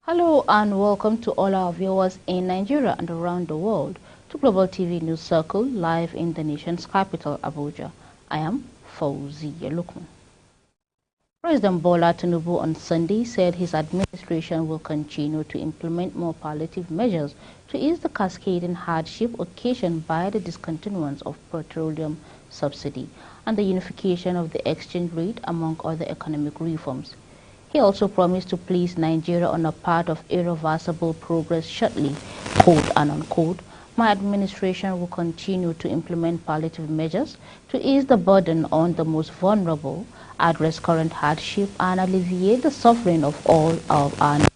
Hello and welcome to all our viewers in Nigeria and around the world to Global TV News Circle live in the nation's capital, Abuja. I am Fauziya Lukman. President Bola Tinubu on Sunday said his administration will continue to implement more palliative measures to ease the cascading hardship occasioned by the discontinuance of petroleum subsidy and the unification of the exchange rate, among other economic reforms. He also promised to place Nigeria on a path of irreversible progress shortly, quote and unquote. My administration will continue to implement palliative measures to ease the burden on the most vulnerable, address current hardship, and alleviate the suffering of all of our neighbors.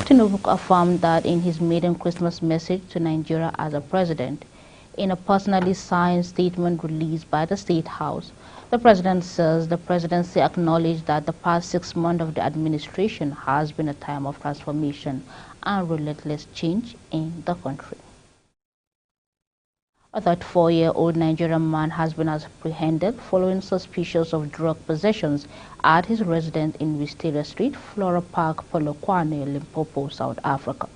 Tinubu affirmed that in his maiden Christmas message to Nigeria as a president. In a personally signed statement released by the State House, the President says the Presidency acknowledged that the past 6 months of the administration has been a time of transformation and relentless change in the country. A 34-year-old Nigerian man has been apprehended following suspicions of drug possessions at his residence in Wisteria Street, Flora Park, Polokwane, Limpopo, South Africa.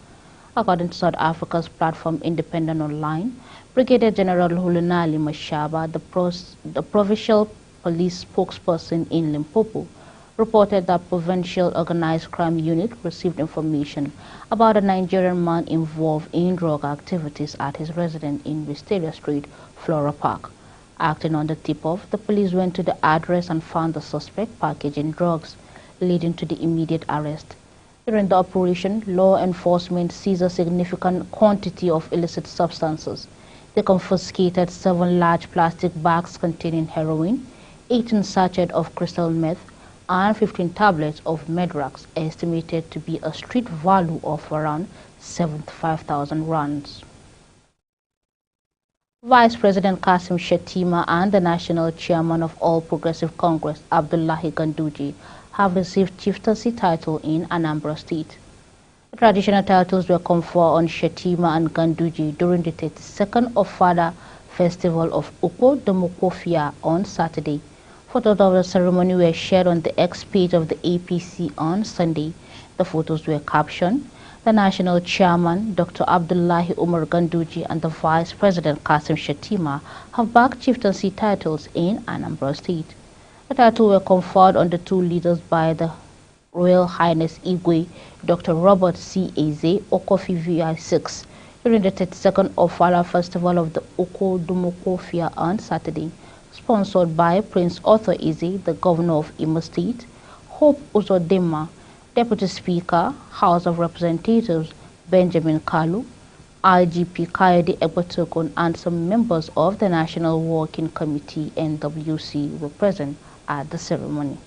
According to South Africa's platform Independent Online, Brigadier General Hulunali Mashaba, the provincial police spokesperson in Limpopo, reported that Provincial Organized Crime Unit received information about a Nigerian man involved in drug activities at his residence in Wisteria Street, Flora Park. Acting on the tip-off, the police went to the address and found the suspect packaging drugs, leading to the immediate arrest. During the operation, law enforcement seized a significant quantity of illicit substances. They confiscated 7 large plastic bags containing heroin, 18 sachets of crystal meth, and 15 tablets of Medrax, estimated to be a street value of around 75,000 rands. Vice President Kasim Shettima and the National Chairman of All Progressive Congress, Abdullahi Ganduje, have received chieftaincy title in Anambra State. The traditional titles were conferred on Shettima and Ganduje during the 32nd Ofada Festival of Uko Demokofia on Saturday. Photos of the ceremony were shared on the X page of the APC on Sunday. The photos were captioned, "The National Chairman, Dr. Abdullahi Umar Ganduje, and the Vice President Kasim Shettima have bagged chieftaincy titles in Anambra State." The titles were conferred on the two leaders by the Royal Highness Igwe Dr. Robert C. Eze Okofi VI during the 32nd Ofala Festival of the Uko Demokofia on Saturday, sponsored by Prince Arthur Eze, the Governor of Imo State, Hope Uzodinma, Deputy Speaker, House of Representatives Benjamin Kalu, IGP Kayode Egbetokun, and some members of the National Working Committee (NWC) were present at the ceremony.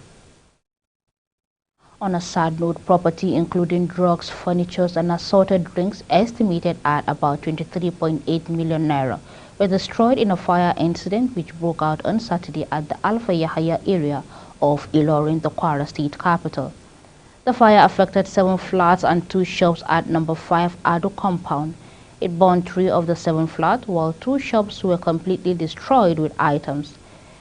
On a sad note, property including drugs, furniture, and assorted drinks estimated at about 23.8 million naira were destroyed in a fire incident which broke out on Saturday at the Alpha Yahaya area of Ilorin, the Kwara State capital. The fire affected 7 flats and 2 shops at number 5 Ado compound. It burned 3 of the 7 flats, while 2 shops were completely destroyed with items.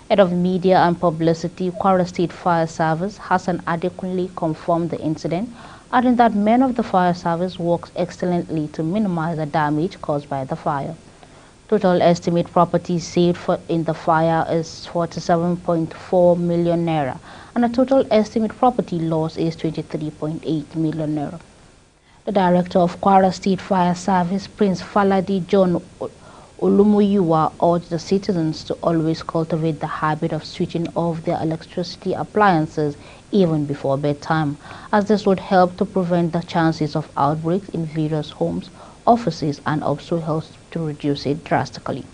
Head of Media and Publicity, Kwara State Fire Service, Hassan Adekunle, confirmed the incident, adding that men of the fire service worked excellently to minimize the damage caused by the fire. Total estimate property saved in the fire is 47.4 million naira, and the total estimate property loss is 23.8 million naira. The director of Kwara State Fire Service, Prince Faladi John Olumuyiwa, urged the citizens to always cultivate the habit of switching off their electricity appliances even before bedtime, as this would help to prevent the chances of outbreaks in various homes, offices, and also helps to reduce it drastically.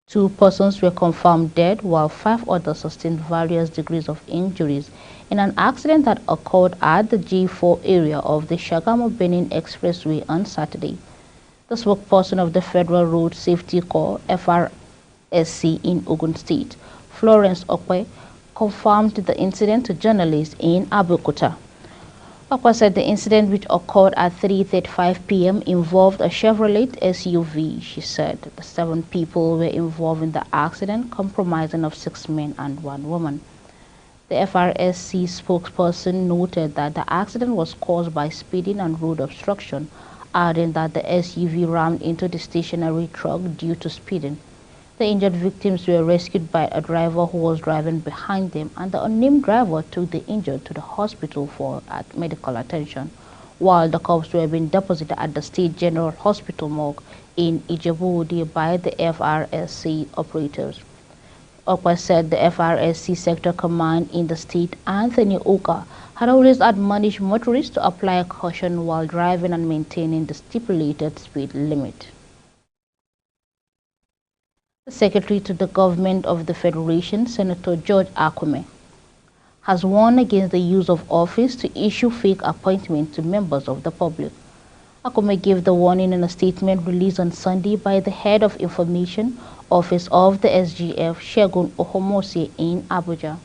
2 persons were confirmed dead, while 5 others sustained various degrees of injuries in an accident that occurred at the G4 area of the Shagamu-Benin Expressway on Saturday. The spokesperson of the Federal Road Safety Corps, FRSC, in Ogun State, Florence Okwe, confirmed the incident to journalists in Abeokuta. Okwe said the incident, which occurred at 3:35 p.m., involved a Chevrolet SUV. She said the 7 people were involved in the accident, comprising of 6 men and 1 woman. The FRSC spokesperson noted that the accident was caused by speeding and road obstruction, adding that the SUV rammed into the stationary truck due to speeding. The injured victims were rescued by a driver who was driving behind them, and the unnamed driver took the injured to the hospital for medical attention, while the corpses were being deposited at the State General Hospital morgue in Ijebu-Ode by the FRSC operators. Okpa said the FRSC sector command in the state, Anthony Oka, had always admonished motorists to apply caution while driving and maintaining the stipulated speed limit. The Secretary to the Government of the Federation, Senator George Akume, has warned against the use of office to issue fake appointments to members of the public. Akume gave the warning in a statement released on Sunday by the Head of Information Office of the SGF, Segun Ohomose, in Abuja.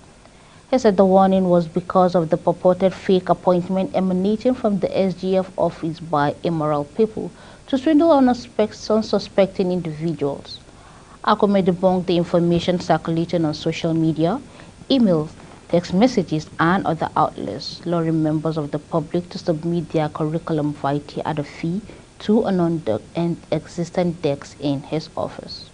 He said the warning was because of the purported fake appointment emanating from the SGF office by immoral people to swindle unsuspecting individuals. Akume debunked the information circulating on social media, emails, text messages, and other outlets, luring members of the public to submit their curriculum vitae at a fee to a non-existent desk in his office.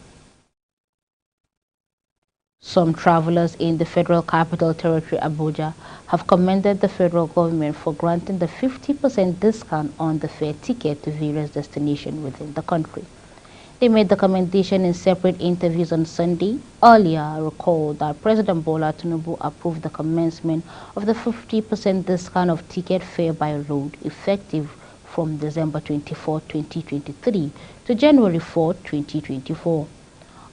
Some travelers in the Federal Capital Territory, Abuja, have commended the federal government for granting the 50% discount on the fare ticket to various destinations within the country. They made the commendation in separate interviews on Sunday. Earlier, recalled that President Bola Tinubu approved the commencement of the 50% discount of ticket fare by road effective from December 24, 2023 to January 4, 2024.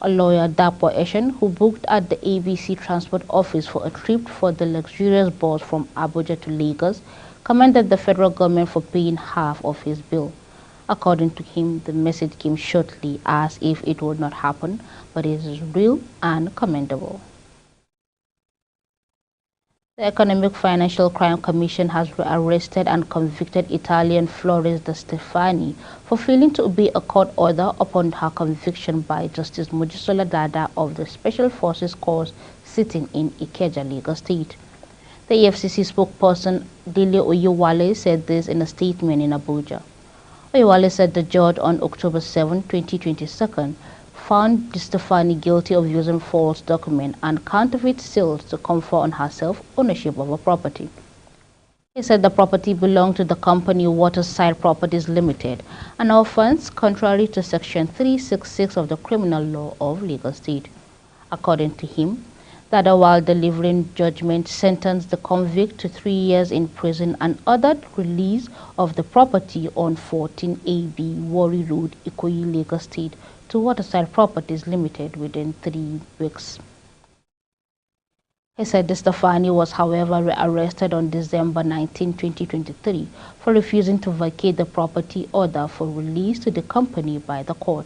A lawyer, Dapo Eshen, who booked at the ABC Transport Office for a trip for the luxurious bus from Abuja to Lagos, commended the federal government for paying half of his bill. According to him, the message came shortly as if it would not happen, but it is real and commendable. The Economic Financial Crime Commission has arrested and convicted Italian Flores De Stefani for failing to obey a court order upon her conviction by Justice Mojisola Dada of the Special Forces Court sitting in Ikeja, Lagos State. The EFCC spokesperson Dele Oyewale said this in a statement in Abuja. Oyewale said the judge on October 7, 2022, found De Stefani guilty of using false documents and counterfeit sales to confer on herself ownership of a property. He said the property belonged to the company Waterside Properties Limited, an offense contrary to Section 366 of the Criminal Law of Lagos State. According to him, that while delivering judgment sentenced the convict to 3 years in prison and ordered release of the property on 14 AB Warri Road, Ikoyi, Lagos State to Waterside Properties Limited within 3 weeks. He said De Stefani was, however, arrested on December 19, 2023 for refusing to vacate the property order for release to the company by the court.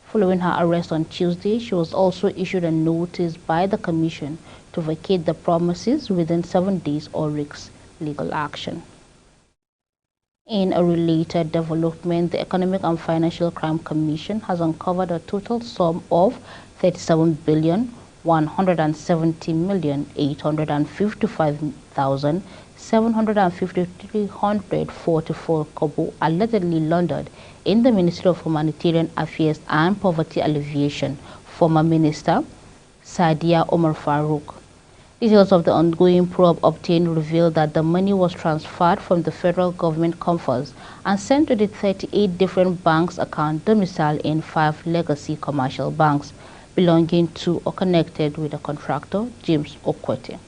Following her arrest on Tuesday, she was also issued a notice by the Commission to vacate the premises within 7 days or risk legal action. In a related development, the Economic and Financial Crime Commission has uncovered a total sum of 37,170,855,753 kobo allegedly laundered in the Ministry of Humanitarian Affairs and Poverty Alleviation, former Minister Sadia Omar Farouk. Details of the ongoing probe obtained reveal that the money was transferred from the federal government coffers and sent to the 38 different banks accounts domiciled in 5 legacy commercial banks belonging to or connected with the contractor, James Okwete.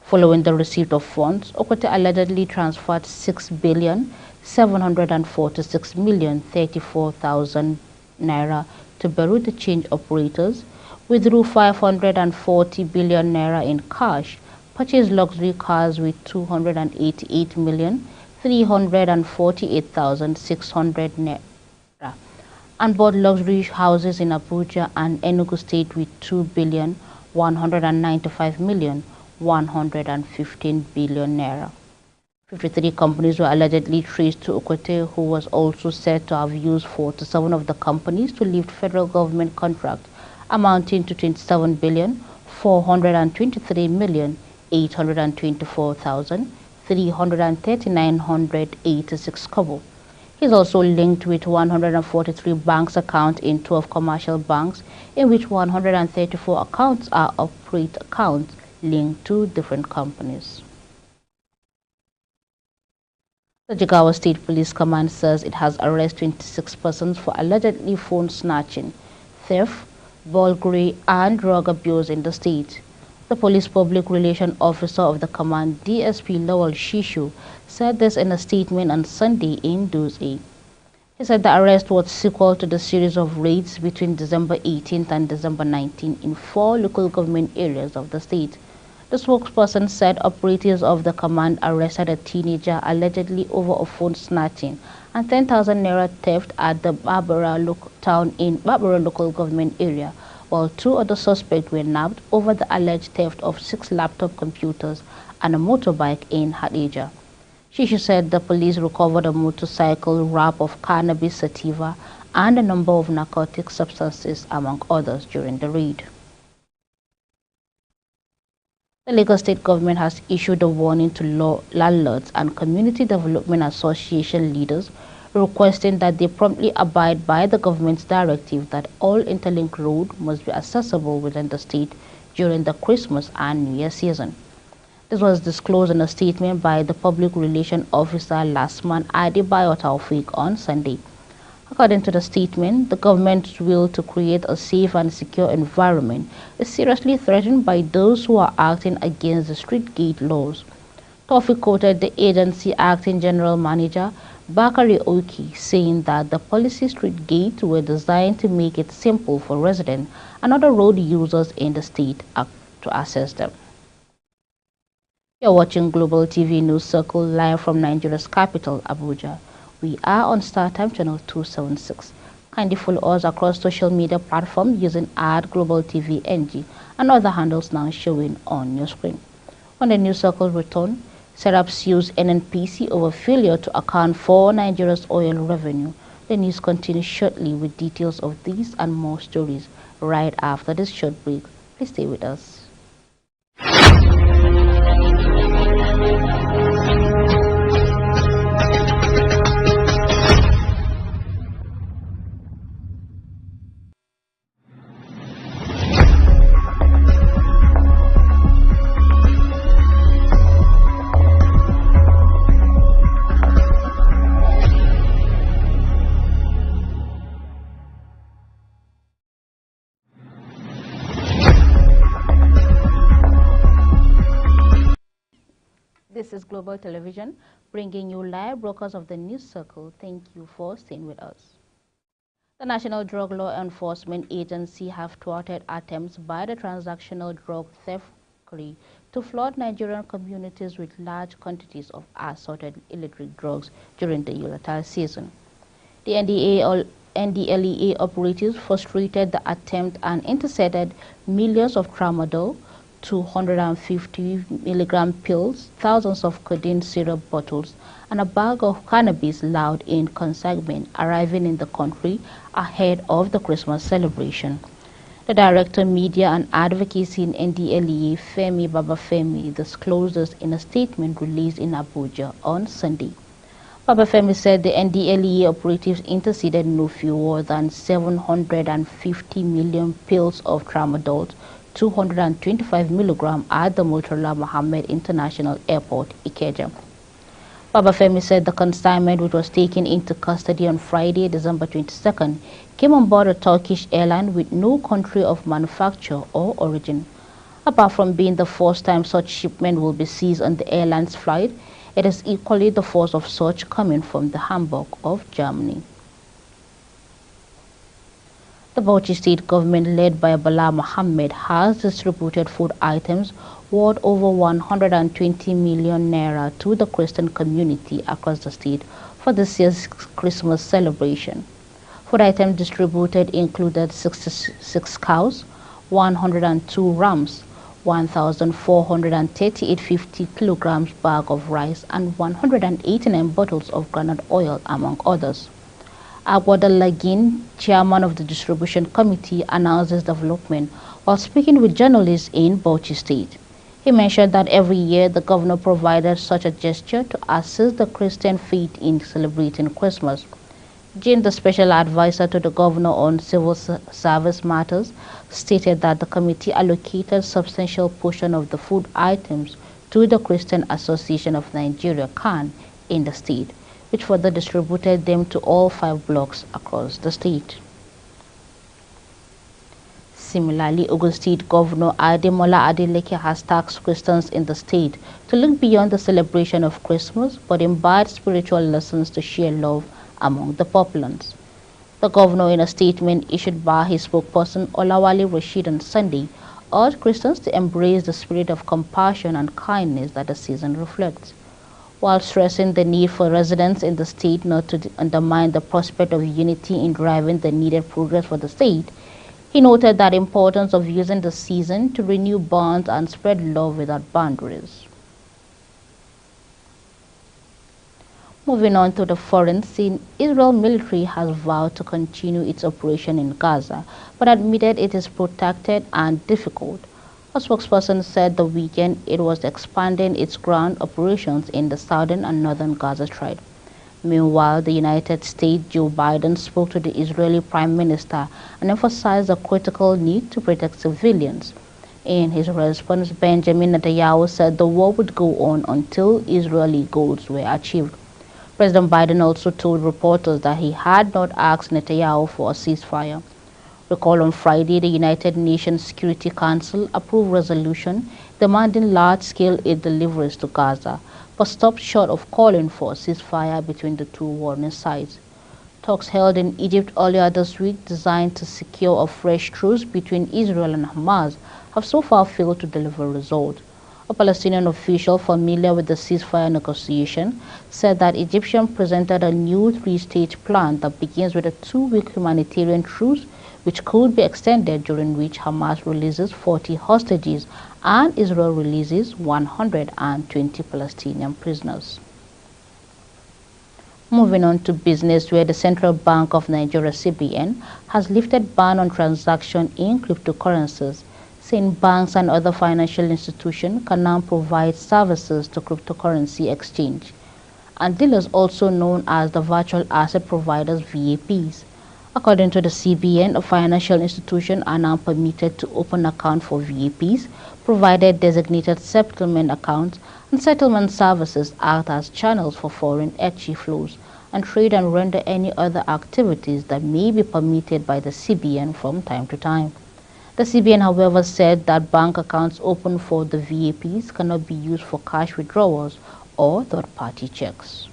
Following the receipt of funds, Okwete allegedly transferred 6,746,034,000 naira to Bureau de Change operators, withdrew 540 billion naira in cash, purchased luxury cars with 288,348,600 naira, and bought luxury houses in Abuja and Enugu State with 2,195,115 billion naira. 53 companies were allegedly traced to Okwete, who was also said to have used 47 of the companies to lift federal government contracts amounting to 27,423,000,000 824,339.86 kobo. He is also linked with 143 banks accounts in 12 commercial banks, in which 134 accounts are operate accounts linked to different companies. The Jigawa State Police Command says it has arrested 26 persons for allegedly phone snatching, theft, burglary, and drug abuse in the state. The police public relations officer of the command, DSP Lawal Shishu, said this in a statement on Sunday in Dutse. He said the arrest was sequel to the series of raids between December 18th and December 19th in 4 local government areas of the state. The spokesperson said operatives of the command arrested a teenager allegedly over a phone snatching and 10,000 naira theft at the Barbara local government area, while 2 other suspects were nabbed over the alleged theft of 6 laptop computers and a motorbike in Hadija. Shishu said the police recovered a motorcycle wrap of cannabis sativa and a number of narcotic substances, among others, during the raid. The Lagos State government has issued a warning to landlords and community development association leaders, requesting that they promptly abide by the government's directive that all interlinked roads must be accessible within the state during the Christmas and New Year season. This was disclosed in a statement by the Public Relations Officer Lasman Adebayo Taufik on Sunday. According to the statement, the government's will to create a safe and secure environment is seriously threatened by those who are acting against the street gate laws. Taufik quoted the agency acting general manager Bakari Oki saying that the policy street gates were designed to make it simple for residents and other road users in the state to access them. You're watching Global TV News Circle live from Nigeria's capital, Abuja. We are on StarTime channel 276. Kindly follow us across social media platforms using @GlobalTVNG and other handles now showing on your screen. When the News Circle return, SERAP sues NNPC over failure to account for Nigeria's oil revenue. The news continues shortly with details of these and more stories right after this short break. Please stay with us. This is Global Television, bringing you live broadcasts of the News Circle. Thank you for staying with us. The National Drug Law Enforcement Agency have thwarted attempts by the transactional drug theft to flood Nigerian communities with large quantities of assorted illicit drugs during the Yuletide season. The NDLEA operatives frustrated the attempt and intercepted millions of tramadol, 250 milligram pills, thousands of codeine syrup bottles, and a bag of cannabis loud in consignment arriving in the country ahead of the Christmas celebration. The Director Media and Advocacy in NDLEA, Femi Babafemi, disclosed this in a statement released in Abuja on Sunday. Babafemi said the NDLEA operatives intercepted no fewer than 750 million pills of tramadol, 225 milligrams at the Murtala Mohammed International Airport, Ikeja. Babafemi said the consignment, which was taken into custody on Friday, December 22nd, came on board a Turkish airline with no country of manufacture or origin. Apart from being the first time such shipment will be seized on the airline's flight, it is equally the first of such coming from the Hamburg of Germany. The Bauchi state government, led by Bala Mohammed, has distributed food items worth over 120 million naira to the Christian community across the state for this year's Christmas celebration. Food items distributed included 66 cows, 102 rams, 1,438 50 kilograms bag of rice, and 189 bottles of groundnut oil, among others. Aguada Lagin, chairman of the distribution committee, announced this development while speaking with journalists in Bauchi State. He mentioned that every year the governor provided such a gesture to assist the Christian faith in celebrating Christmas. Jean, the special advisor to the governor on civil service matters, stated that the committee allocated substantial portion of the food items to the Christian Association of Nigeria (CAN) in the state, which further distributed them to all 5 blocks across the state. Similarly, Ogun State Governor Ademola Adeleke has tasked Christians in the state to look beyond the celebration of Christmas but imbibe spiritual lessons to share love among the populace. The governor, in a statement issued by his spokesperson Olawale Rashid on Sunday, urged Christians to embrace the spirit of compassion and kindness that the season reflects, while stressing the need for residents in the state not to undermine the prospect of unity in driving the needed progress for the state. He noted the importance of using the season to renew bonds and spread love without boundaries. Moving on to the foreign scene, Israel military has vowed to continue its operation in Gaza, but admitted it is protracted and difficult. A spokesperson said the weekend it was expanding its ground operations in the southern and northern Gaza Strip. Meanwhile, the United States, Joe Biden, spoke to the Israeli Prime Minister and emphasized the critical need to protect civilians. In his response, Benjamin Netanyahu said the war would go on until Israeli goals were achieved. President Biden also told reporters that he had not asked Netanyahu for a ceasefire. Recall on Friday, the United Nations Security Council approved resolution demanding large-scale aid deliveries to Gaza, but stopped short of calling for a ceasefire between the two warring sides. Talks held in Egypt earlier this week designed to secure a fresh truce between Israel and Hamas have so far failed to deliver results. A Palestinian official familiar with the ceasefire negotiation said that Egyptians presented a new 3-stage plan that begins with a 2-week humanitarian truce, which could be extended, during which Hamas releases 40 hostages and Israel releases 120 Palestinian prisoners. Moving on to business, where the Central Bank of Nigeria (CBN) has lifted ban on transaction in cryptocurrencies, saying banks and other financial institutions can now provide services to cryptocurrency exchange, and dealers, also known as the virtual asset providers (VAPs). According to the CBN, financial institutions are now permitted to open accounts for VAPs, provided designated settlement accounts and settlement services act as channels for foreign exchange flows and trade and render any other activities that may be permitted by the CBN from time to time. The CBN, however, said that bank accounts open for the VAPs cannot be used for cash withdrawals or third-party checks.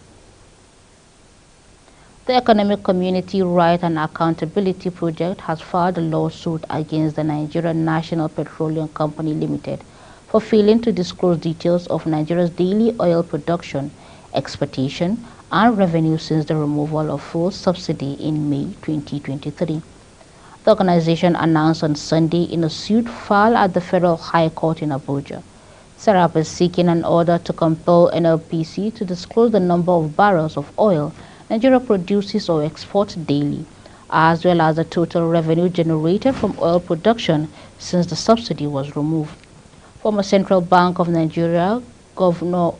The Economic Community Right and Accountability Project has filed a lawsuit against the Nigerian National Petroleum Company Limited for failing to disclose details of Nigeria's daily oil production, exportation, and revenue since the removal of fuel subsidy in May 2023. The organization announced on Sunday in a suit filed at the Federal High Court in Abuja. Serap is seeking an order to compel NLPC to disclose the number of barrels of oil Nigeria produces or exports daily, as well as the total revenue generated from oil production since the subsidy was removed. Former Central Bank of Nigeria Governor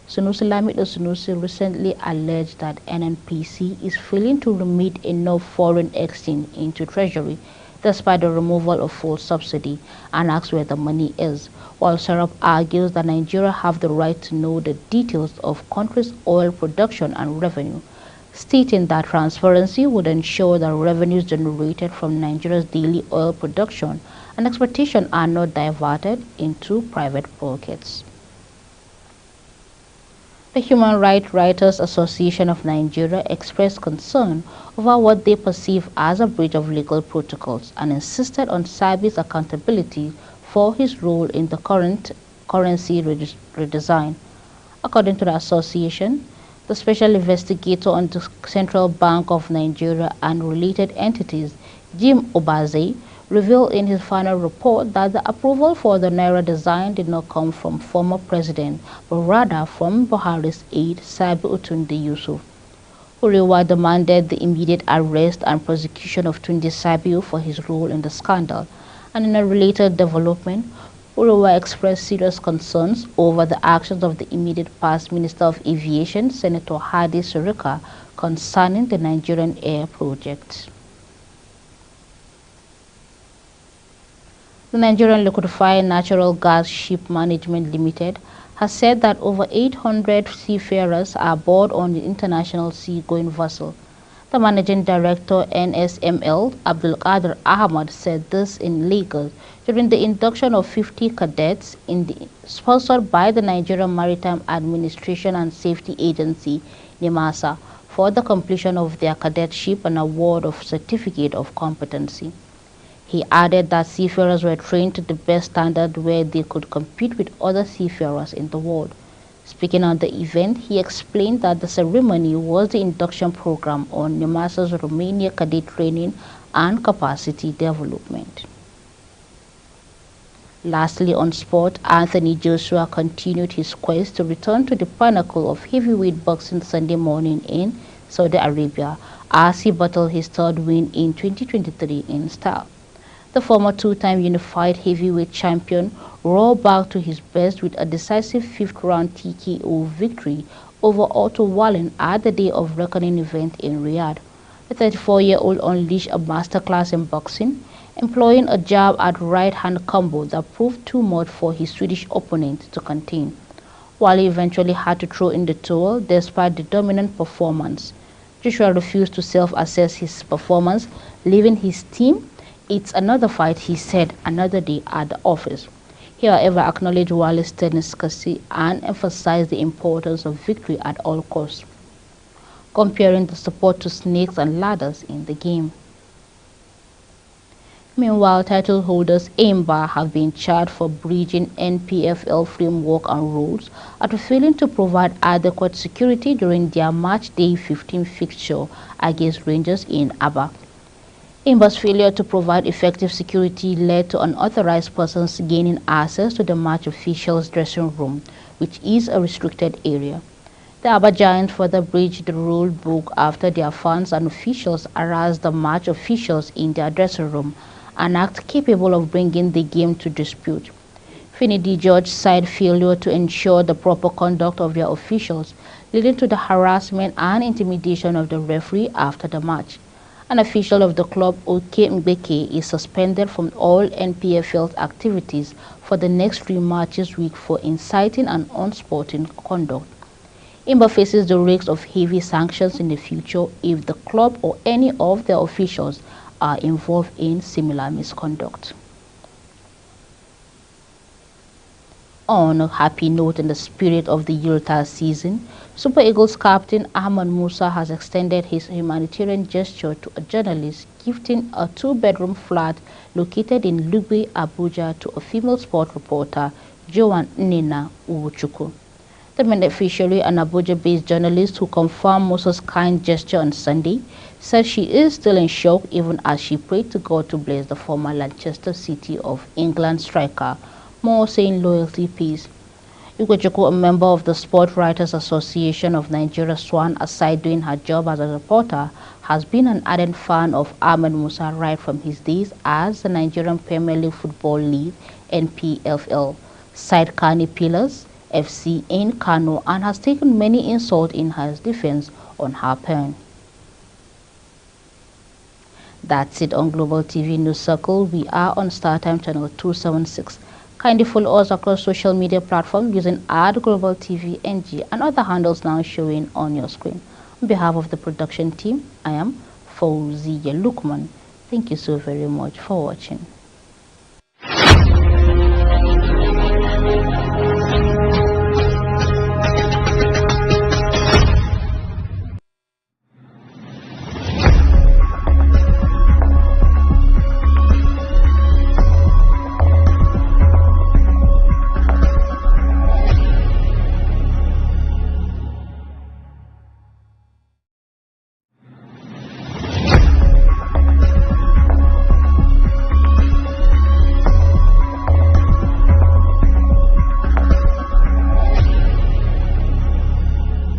Sunusi Lamido Sunusi recently alleged that NNPC is failing to remit enough foreign exchange into Treasury despite the removal of fuel subsidy, and asks where the money is, while Serap argues that Nigeria have the right to know the details of country's oil production and revenue, stating that transparency would ensure that revenues generated from Nigeria's daily oil production and exportation are not diverted into private pockets. The Human Rights Writers Association of Nigeria expressed concern over what they perceive as a breach of legal protocols and insisted on Sabi's accountability for his role in the current currency redesign. According to the association, the special investigator on the Central Bank of Nigeria and related entities, Jim Obaze, revealed in his final report that the approval for the Naira design did not come from former president, but rather from Buhari's aide, Sabi Otunde Yusuf. Uriwa demanded the immediate arrest and prosecution of Tunde Sabiu for his role in the scandal, And in a related development, Urowa expressed serious concerns over the actions of the immediate past Minister of Aviation, Senator Hadi Sirika, concerning the Nigerian Air project. The Nigerian Liquefied Natural Gas Ship Management Limited has said that over 800 seafarers are aboard on the international sea-going vessel. The Managing Director, NSML, Abdulkader Ahmad, said this in Lagos during the induction of 50 cadets sponsored by the Nigerian Maritime Administration and Safety Agency, NIMASA, for the completion of their cadetship and award of Certificate of Competency. He added that seafarers were trained to the best standard where they could compete with other seafarers in the world. Speaking on the event, he explained that the ceremony was the induction program on NIMASA's Romania cadet training and capacity development. Lastly, on sport, Anthony Joshua continued his quest to return to the pinnacle of heavyweight boxing Sunday morning in Saudi Arabia as he battled his third win in 2023 in style. The former two-time unified heavyweight champion roared back to his best with a decisive fifth-round TKO victory over Otto Wallin at the Day of Reckoning event in Riyadh. The 34-year-old unleashed a masterclass in boxing, employing a jab at right-hand combo that proved too much for his Swedish opponent to contain. Wallin eventually had to throw in the towel despite the dominant performance. Joshua refused to self-assess his performance, leaving his team. "It's another fight," he said, "another day at the office." He, however, acknowledged Wallin's tenacity and emphasized the importance of victory at all costs, comparing the sport to snakes and ladders in the game. Meanwhile, title holders Enyimba have been charged for breaching NPFL framework and rules after failing to provide adequate security during their match day 15 fixture against Rangers in Aba. Enyimba's failure to provide effective security led to unauthorized persons gaining access to the match officials' dressing room, which is a restricted area. The Aba Giants further breached the rule book after their fans and officials harassed the match officials in their dressing room, an act capable of bringing the game to dispute. Finidi George cited failure to ensure the proper conduct of their officials, leading to the harassment and intimidation of the referee after the match. An official of the club, Oke Mbeke, is suspended from all NPFL activities for the next 3 matches week for inciting and unsporting conduct. Enyimba faces the risk of heavy sanctions in the future if the club or any of their officials are involved in similar misconduct. On a happy note, in the spirit of the Yuletide season, Super Eagles captain Ahmad Musa has extended his humanitarian gesture to a journalist, gifting a 2-bedroom flat located in Lugbe, Abuja to a female sport reporter, Joan Nina Uwuchukwu. The beneficiary, an Abuja-based journalist who confirmed Musa's kind gesture on Sunday, said she is still in shock even as she prayed to God to bless the former Manchester City of England striker, more saying loyalty, peace. Uwuchukwu, a member of the Sport Writers Association of Nigeria SWAN, aside doing her job as a reporter, has been an ardent fan of Ahmed Musa right from his days as the Nigerian Premier League Football League (NPFL) side Kani Pillars FC in Kano, and has taken many insults in his defense on her pen. That's it on Global TV News Circle. We are on StarTime channel 276. Kindly follow us across social media platforms using @GlobalTVNG and other handles now showing on your screen. On behalf of the production team, I am Fauziya Lukman. Thank you so very much for watching.